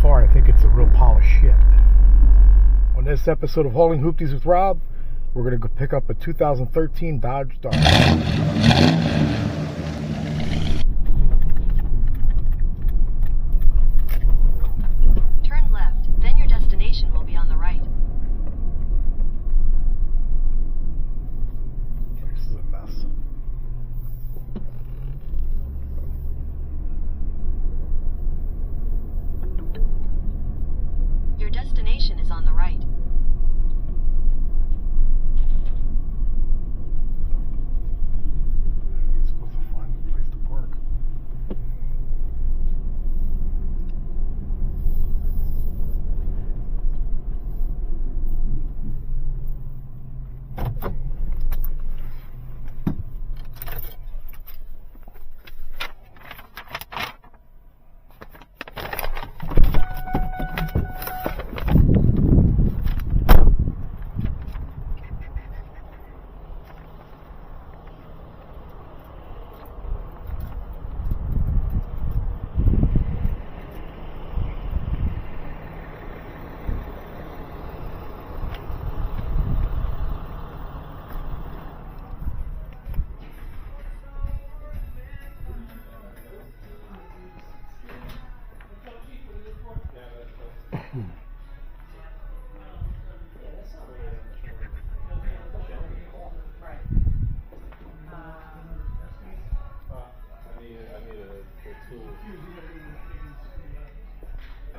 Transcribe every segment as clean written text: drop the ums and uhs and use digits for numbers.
car, I think it's a real polished shit. On this episode of Hauling Hoopties with Rob, we're going to go pick up a 2013 Dodge Dart. Turn left, then your destination will be on the right. This is a mess. Your destination is on the right. You're supposed to find a place to park.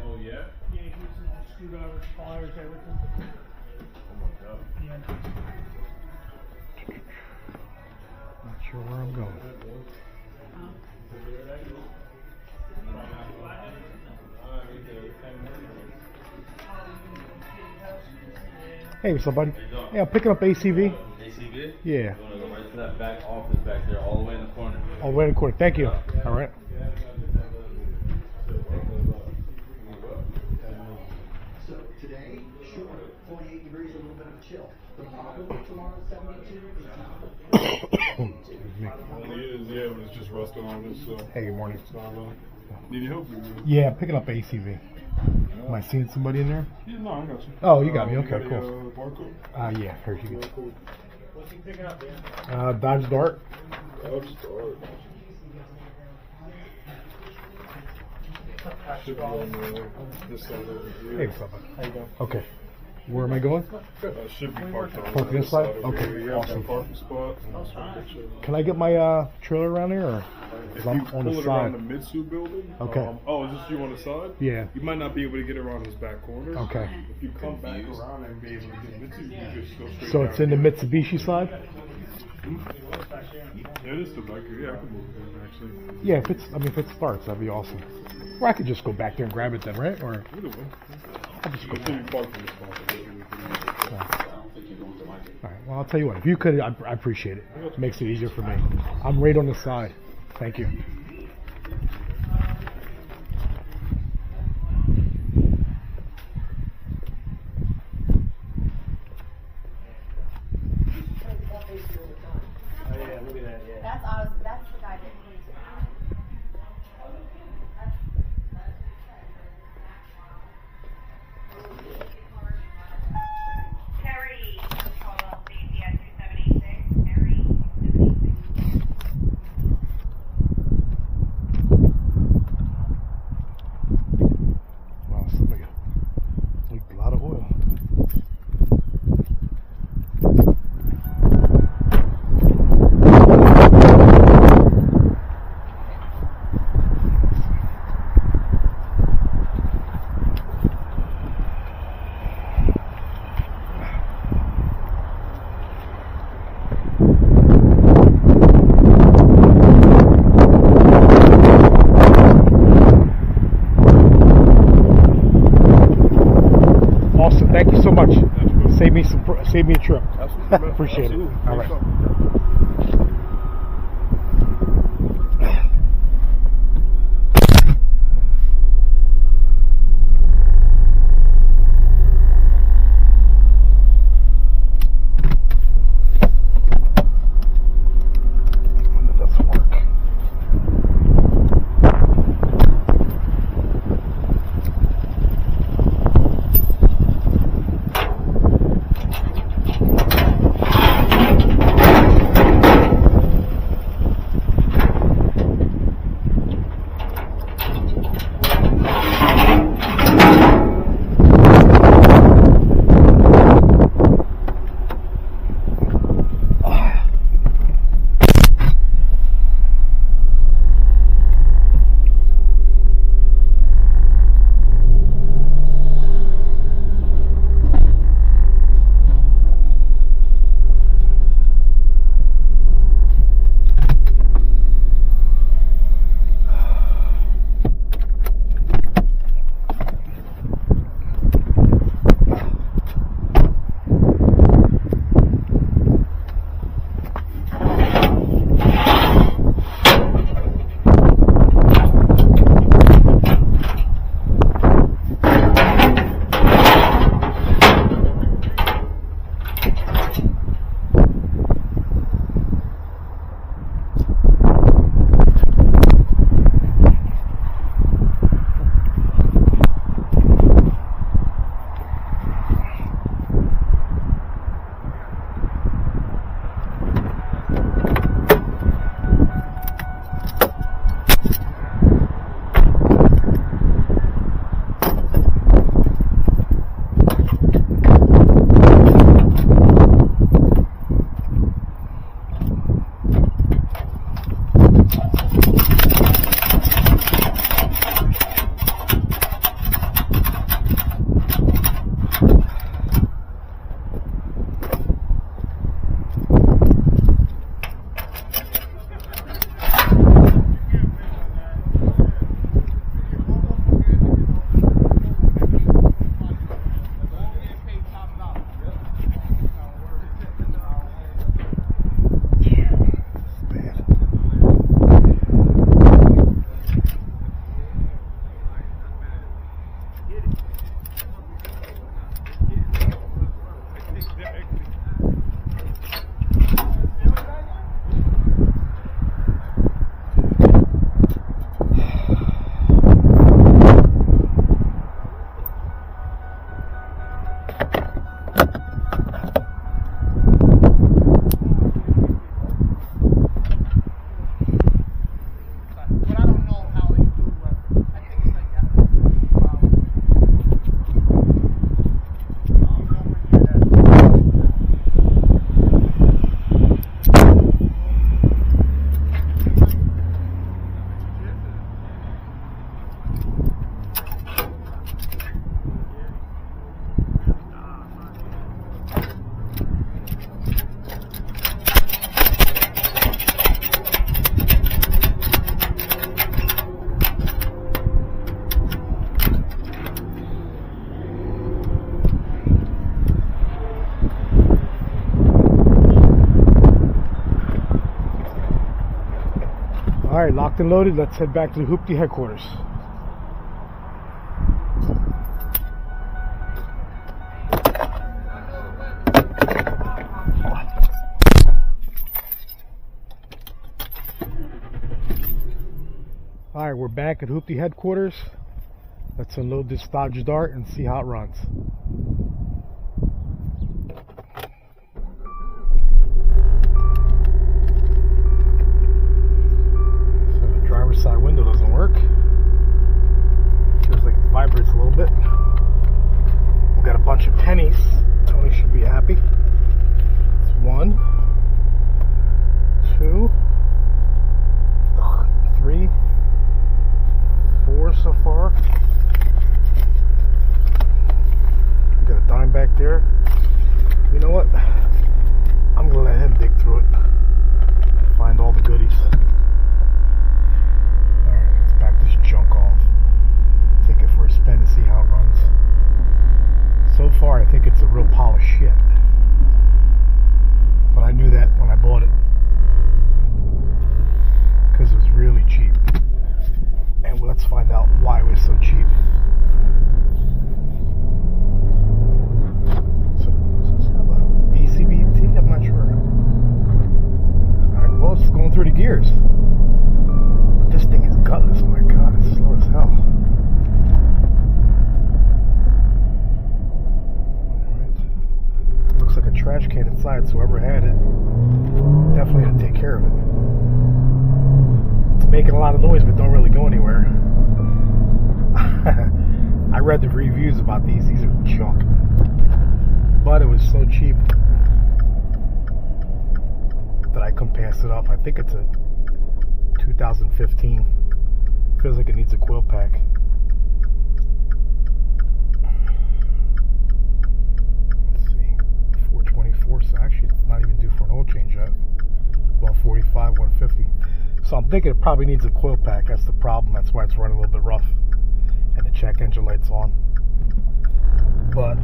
Oh yeah? Yeah, he's screwdrivers, pliers, everything. Oh my god. Yeah. Not sure where I'm going. Hey, what's up, buddy? Hey, I'm picking up ACV. ACV? Yeah. You want to go right to that back office back there, all the way in the corner. All the way in the corner. Thank you. All right. So today, sure, 48 degrees, a little bit of a chill. The problem tomorrow, 72. Excuse me. It is, yeah, but it's just rusting on us, so. Hey, good morning. It's not, need your help? Yeah, I'm picking up ACV. Am I seeing somebody in there? Yeah, no, I got you. Oh, you got me. You Okay, got cool. Barcode? Yeah, here you Yeah, cool. What's he picking up, Dan? Dodge Dart. I'll start. Should be on this side over here. Hey, what's up, buddy? How you doing? Okay. Where am I going? Should be parked on Park this side? over Okay, here. Yeah, awesome. parking spot. Can I get my trailer around here, or If 'cause you I'm pull on the it around side? the Mitsu building. Okay. Oh, is this you on the side? Yeah. You might not be able to get around this back corner. Okay. If you come back around and be able to get Mitsu, you just go straight So down it's in the here. Mitsubishi side? Yeah, it is the back here. Yeah, I can move it actually. Yeah, if it starts, that'd be awesome. Or I could just go back there and grab it then, right? Or Either way. I'll just go Until you back. park in the spot. All right. Well, I'll tell you what. If you could, I appreciate it. It makes it easier for me. I'm right on the side. Thank you. Oh yeah, look at that, yeah. That's the guy that needs it. Terry, call Stacy at 2786. Terry, 2786. Wow, somebody leaked a lot of oil. Awesome. Thank you so much. Save me a trip. Absolutely. Appreciate Absolutely. it. All right. When it doesn't work. Alright, locked and loaded. Let's head back to the Hoopty headquarters. Alright, we're back at Hoopty headquarters. Let's unload this Dodge Dart and see how it runs. So the driver's side window doesn't work. Feels like it vibrates a little bit. We got a bunch of pennies. Tony should be happy. It's 1, 2, 3, 4 so far. We got a dime back there. You know what? I'm gonna let him dig through it. Find all the goodies. Alright, let's back this junk off. Take it for a spin and see how it runs. So far, I think it's a real polished shit. But I knew that when I bought it. Because it was really cheap. And let's find out why it was so cheap. So, does this have a ECBT? I'm not sure. Alright, well, it's going through the gears. But this thing is gutless. Oh my god, it's slow as hell. Alright. Looks like a trash can inside, so whoever had it definitely had to take care of it. It's making a lot of noise, but don't really go anywhere. I read the reviews about these. These are junk. But it was so cheap that I couldn't pass it up. I think it's a 2015. Feels like it needs a quill pack. Let's see. 424, so actually it's not even due for an oil change yet. Well, 45, 150. So I'm thinking it probably needs a coil pack. That's the problem. That's why it's running a little bit rough. And the check engine light's on. But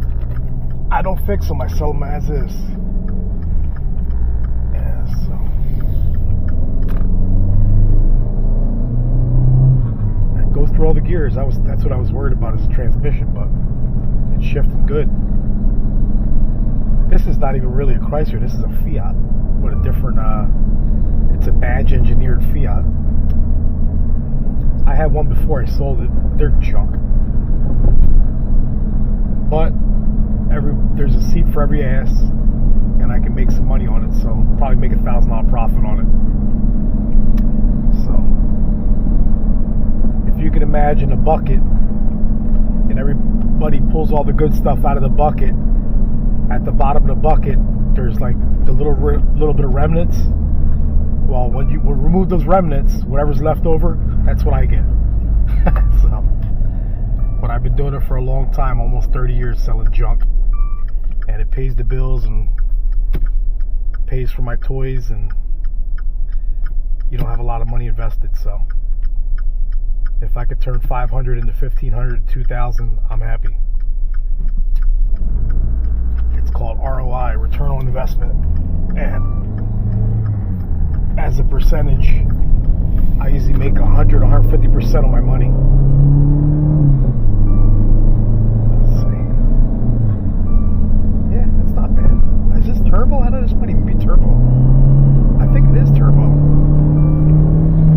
I don't fix them. I sell them as is. Yeah, so it goes through all the gears. That's what I was worried about, is the transmission, but it's shifting good. This is not even really a Chrysler. This is a Fiat with a different it's a badge engineered Fiat. I had one before I sold it. They're junk. But there's a seat for every ass, and I can make some money on it, so probably make $1,000 profit on it. So if you can imagine a bucket, and everybody pulls all the good stuff out of the bucket, at the bottom of the bucket there's like the little bit of remnants. Well, when you remove those remnants, whatever's left over, that's what I get. So, but I've been doing it for a long time, almost 30 years selling junk. And it pays the bills and pays for my toys, and you don't have a lot of money invested. So if I could turn 500 into 1,500 to 2,000, I'm happy. It's called ROI, return on investment. And as a percentage, I usually make 100, 150% of my money. Let's see. Yeah, that's not bad. Is this turbo? How does this might even be turbo? I think it is turbo.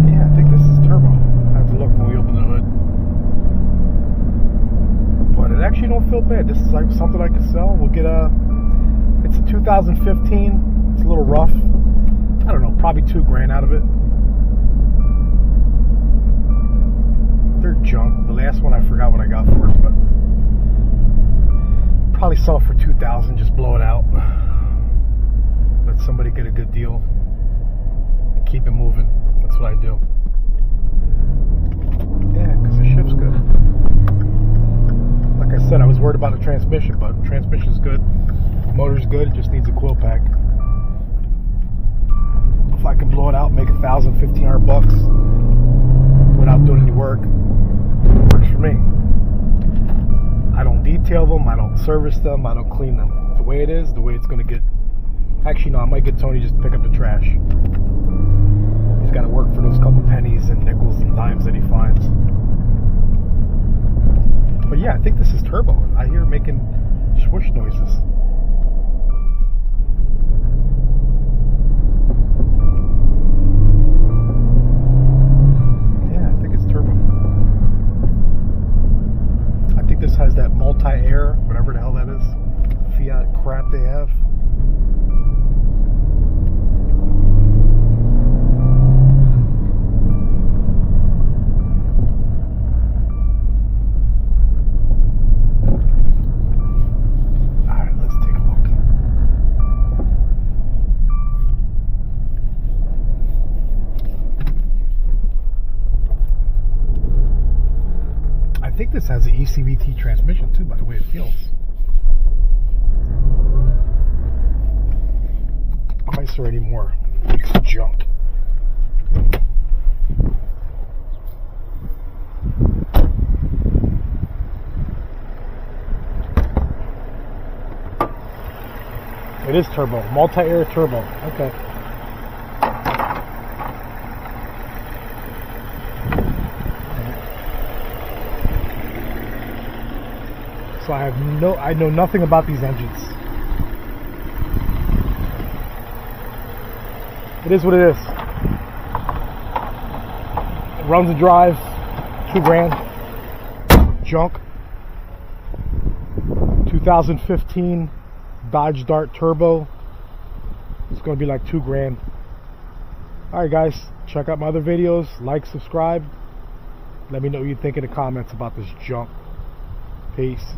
Yeah, I think this is turbo. I have to look when we open the hood. But it actually don't feel bad. This is like something I can sell. We'll get it's a 2015. It's a little rough. I don't know, probably $2,000 out of it. They're junk. The last one I forgot what I got for it, but probably sell it for $2,000. Just blow it out. Let somebody get a good deal and keep it moving. That's what I do. Yeah, because the shift's good. Like I said, I was worried about the transmission, but the transmission's good. The motor's good. It just needs a coil pack. If I can blow it out, make $1,000, $1,500 without doing any work, it works for me. I don't detail them, I don't service them, I don't clean them. The way it is, the way it's going to get. Actually, no, I might get Tony just to pick up the trash. He's got to work for those couple pennies and nickels and dimes that he finds. But yeah, I think this is turbo. I hear it making swoosh noises. Yeah, I think it's turbo. I think this has that multi-air, whatever the hell that is, Fiat crap they have. I think this has an ECVT transmission too, by the way it feels. Chrysler anymore. It's junk. It is turbo. Multi-air turbo. Okay. So I know nothing about these engines. It is what it is. It runs and drives, $2,000. Junk. 2015 Dodge Dart Turbo. It's going to be like $2,000. Alright guys, check out my other videos, like, subscribe. Let me know what you think in the comments about this junk. Peace.